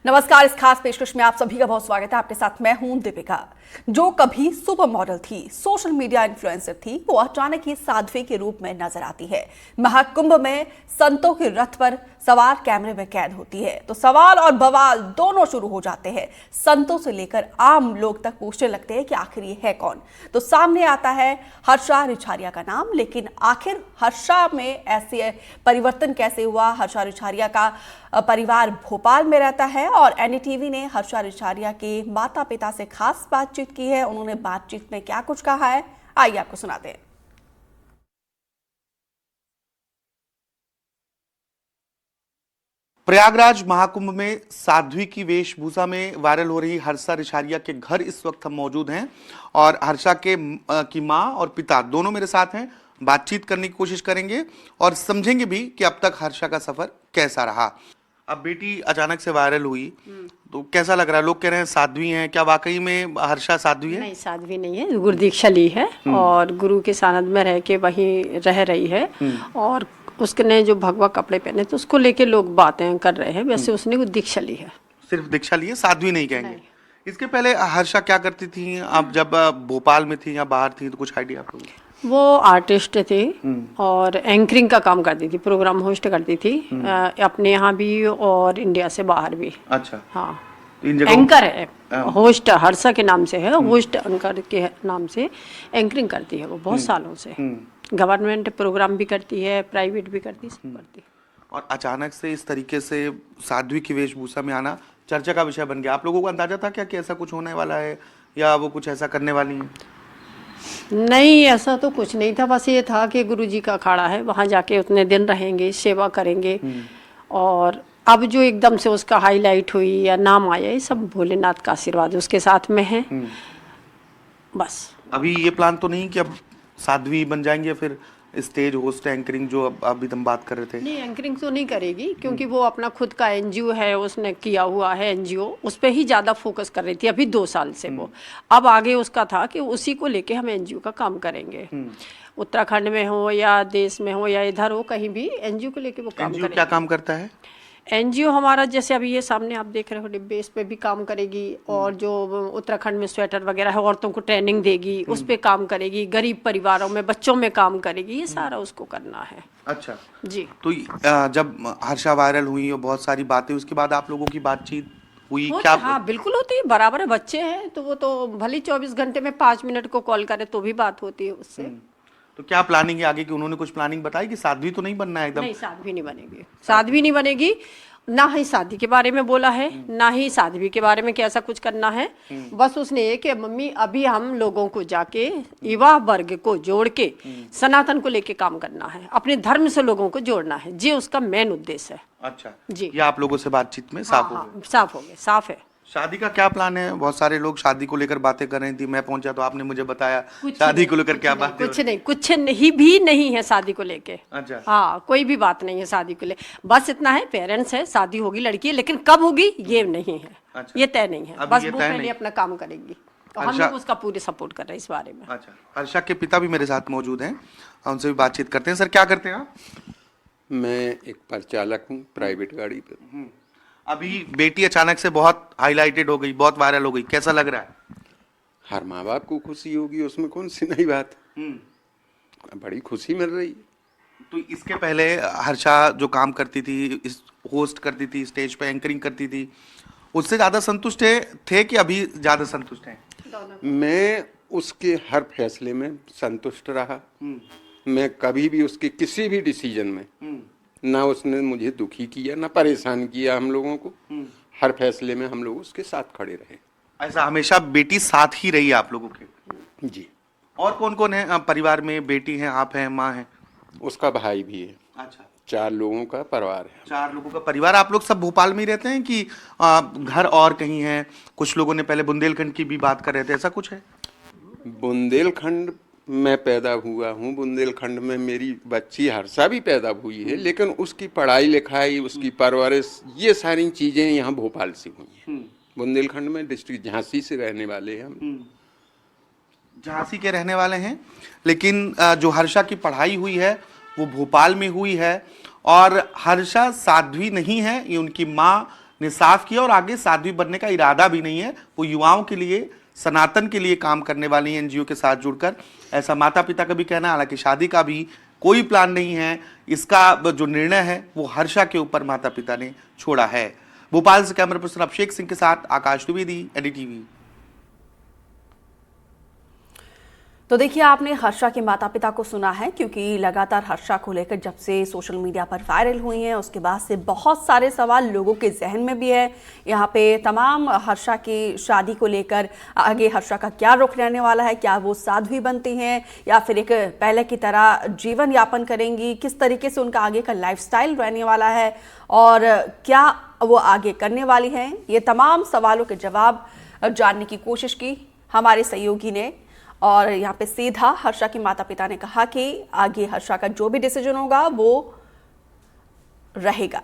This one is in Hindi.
नमस्कार। इस खास पेशकश में आप सभी का बहुत स्वागत है। आपके साथ मैं हूं दीपिका। जो कभी सुपर मॉडल थी, सोशल मीडिया इन्फ्लुएंसर थी, वो अचानक ही साध्वी के रूप में नजर आती है। महाकुंभ में संतों के रथ पर सवार कैमरे में कैद होती है तो सवाल और बवाल दोनों शुरू हो जाते हैं। संतों से लेकर आम लोग तक पूछने लगते हैं कि आखिर ये है कौन। तो सामने आता है हर्षा रिछारिया का नाम। लेकिन आखिर हर्षा में ऐसे परिवर्तन कैसे हुआ? हर्षा रिछारिया का परिवार भोपाल में रहता है और एनडीटीवी ने हर्षा रिछारिया के माता पिता से खास बातचीत की है। उन्होंने बातचीत में क्या कुछ कहा है, आइए आपको सुनाते हैं। प्रयागराज महाकुंभ में साध्वी की वेशभूषा में वायरल हो रही हर्षा रिछारिया के घर इस वक्त हम मौजूद हैं और हर्षा की मां और पिता दोनों मेरे साथ हैं। बातचीत करने की कोशिश करेंगे और समझेंगे भी कि अब तक हर्षा का सफर कैसा रहा। अब बेटी अचानक से वायरल हुई तो कैसा लग रहा है? लोग कह रहे हैं साध्वी हैं, क्या वाकई में हर्षा साध्वी है? नहीं, साध्वी नहीं है, गुरु दीक्षा ली है और गुरु के सानिध्य में रह के वहीं रह रही है। और उसने जो भगवा कपड़े पहने तो उसको लेके लोग बातें कर रहे हैं। वैसे उसने वो दीक्षा ली है। सिर्फ दीक्षा ली है, साध्वी नहीं कहेंगे नहीं। इसके पहले हर्षा क्या करती थी? आप जब भोपाल में थी या बाहर थी तो कुछ आइडिया आपको? वो आर्टिस्ट थी और एंकरिंग का काम करती थी, प्रोग्राम होस्ट करती थी अपने यहाँ भी और इंडिया से बाहर भी। अच्छा, हाँ, इन एंकर है, होस्ट हर्षा के नाम से है, होस्ट एंकर के नाम से एंकरिंग करती है वो बहुत सालों से। गवर्नमेंट प्रोग्राम भी करती है, प्राइवेट भी करती है, सब करती है। और अचानक से इस तरीके से साध्वी की वेशभूषा में आना चर्चा का विषय बन गया। आप लोगों को अंदाजा था क्या कि ऐसा कुछ होने वाला है या वो कुछ ऐसा करने वाली है? नहीं, ऐसा तो कुछ नहीं था। बस ये था कि गुरुजी का अखाड़ा है, वहाँ जाके उतने दिन रहेंगे, सेवा करेंगे। और अब जो एकदम से उसका हाईलाइट हुई या नाम आया, ये सब भोलेनाथ का आशीर्वाद उसके साथ में है। बस अभी ये प्लान तो नहीं कि अब साध्वी बन जाएंगे फिर स्टेज होस्ट एंकरिंग जो अब अभी तुम बात कर रहे थे? नहीं, एंकरिंग तो नहीं करेगी क्योंकि वो अपना खुद का एनजीओ है, उसने किया हुआ है एनजीओ, उस पर ही ज़्यादा फोकस कर रही थी अभी 2 साल से वो। अब आगे उसका था कि उसी को लेके हम एनजीओ का काम करेंगे। उत्तराखंड में हो या देश में हो या इधर हो, कहीं भी एनजीओ को लेके वो काम करेंगे। क्या काम करता है एनजीओ हमारा? जैसे अभी ये सामने आप देख रहे हो डिब्बे, इस पे भी काम करेगी। और जो उत्तराखंड में स्वेटर वगैरह है, औरतों को ट्रेनिंग देगी, उस पे काम करेगी। गरीब परिवारों में बच्चों में काम करेगी, ये सारा उसको करना है। अच्छा जी। तो जब हर्षा वायरल हुई और बहुत सारी बातें, उसके बाद आप लोगों की बातचीत हुई क्या? हाँ, बिल्कुल होती है, बराबर है। बच्चे हैं तो वो तो भले 24 घंटे में 5 मिनट को कॉल करे तो भी बात होती है उससे। तो क्या प्लानिंग है आगे की? उन्होंने कुछ प्लानिंग बताई कि साध्वी तो नहीं बनना है एकदम? नहीं, साध्वी नहीं बनेगी, साध्वी नहीं बनेगी। ना ही शादी के बारे में बोला है, ना ही साध्वी के बारे में कैसा कुछ करना है। बस उसने ये कि मम्मी अभी हम लोगों को जाके युवा वर्ग को जोड़ के सनातन को लेके काम करना है, अपने धर्म से लोगों को जोड़ना है। ये उसका मेन उद्देश्य है। अच्छा जी, ये आप लोगों से बातचीत में साफ हो गया? साफ हो गया, साफ है। शादी का क्या प्लान है? बहुत सारे लोग शादी को लेकर बातें कर रही थी। मैं पहुंचा तो आपने मुझे बताया शादी को लेकर क्या बात? कुछ नहीं भी नहीं है शादी को लेके। अच्छा, हाँ, कोई भी बात नहीं है शादी को ले। बस इतना है, पेरेंट्स है, शादी होगी लड़की है, लेकिन कब होगी ये नहीं है। अच्छा, ये तय नहीं है। बस वो पहले अपना काम करेगी तो हम लोग उसका पूरे सपोर्ट कर रहे हैं इस बारे में। अच्छा, हर्षा के पिता भी मेरे साथ मौजूद हैं, उनसे भी बातचीत करते हैं। सर, क्या करते हैं आप? मैं एक परिचालक हूँ प्राइवेट गाड़ी पे। अभी बेटी अचानक से बहुत हाईलाइटेड हो गई, बहुत वायरल हो गई, कैसा लग रहा है? हर माँ बाप को खुशी होगी, उसमें कौन सी नई बात। बड़ी खुशी मिल रही है। तो इसके पहले हर्षा जो काम करती थी, होस्ट करती थी, स्टेज पे एंकरिंग करती थी, उससे ज्यादा संतुष्ट थे कि अभी ज्यादा संतुष्ट हैं? मैं उसके हर फैसले में संतुष्ट रहा। मैं कभी भी उसके किसी भी डिसीजन में ना उसने मुझे दुखी किया ना परेशान किया। हम लोगों को हर फैसले में हम लोग उसके साथ खड़े रहे। ऐसा हमेशा बेटी साथ ही रही आप लोगों के? जी। और कौन कौन है परिवार में? बेटी हैं, आप हैं, माँ है? उसका भाई भी है। अच्छा, 4 लोगों का परिवार है। 4 लोगों का परिवार। आप लोग सब भोपाल में ही रहते हैं कि घर और कहीं है? कुछ लोगों ने पहले बुंदेलखंड की भी बात कर रहे थे, ऐसा कुछ है? बुंदेलखंड में पैदा हुआ हूँ। बुंदेलखंड में मेरी बच्ची हर्षा भी पैदा हुई है, लेकिन उसकी पढ़ाई लिखाई, उसकी परवरिश, ये सारी चीजें यहाँ भोपाल से हुई हैं। बुंदेलखंड में डिस्ट्रिक्ट झांसी से रहने वाले हैं हम। झांसी के रहने वाले हैं, लेकिन जो हर्षा की पढ़ाई हुई है वो भोपाल में हुई है। और हर्षा साध्वी नहीं है, ये उनकी माँ ने साफ किया और आगे साध्वी बनने का इरादा भी नहीं है। वो युवाओं के लिए, सनातन के लिए काम करने वाली एनजीओ के साथ जुड़कर, ऐसा माता पिता का भी कहना है। हालांकि शादी का भी कोई प्लान नहीं है, इसका जो निर्णय है वो हर्षा के ऊपर माता पिता ने छोड़ा है। भोपाल से कैमरा पर्सन अभिषेक सिंह के साथ आकाश द्विवेदी, एनडीटीवी। तो देखिए, आपने हर्षा के माता पिता को सुना है, क्योंकि लगातार हर्षा को लेकर जब से सोशल मीडिया पर वायरल हुई हैं उसके बाद से बहुत सारे सवाल लोगों के जहन में भी है। यहाँ पे तमाम हर्षा की शादी को लेकर आगे हर्षा का क्या रुख रहने वाला है, क्या वो साध्वी बनती हैं या फिर एक पहले की तरह जीवन यापन करेंगी, किस तरीके से उनका आगे का लाइफस्टाइल रहने वाला है और क्या वो आगे करने वाली हैं, ये तमाम सवालों के जवाब जानने की कोशिश की हमारे सहयोगी ने। और यहाँ पे सीधा हर्षा की माता पिता ने कहा कि आगे हर्षा का जो भी डिसीजन होगा वो रहेगा।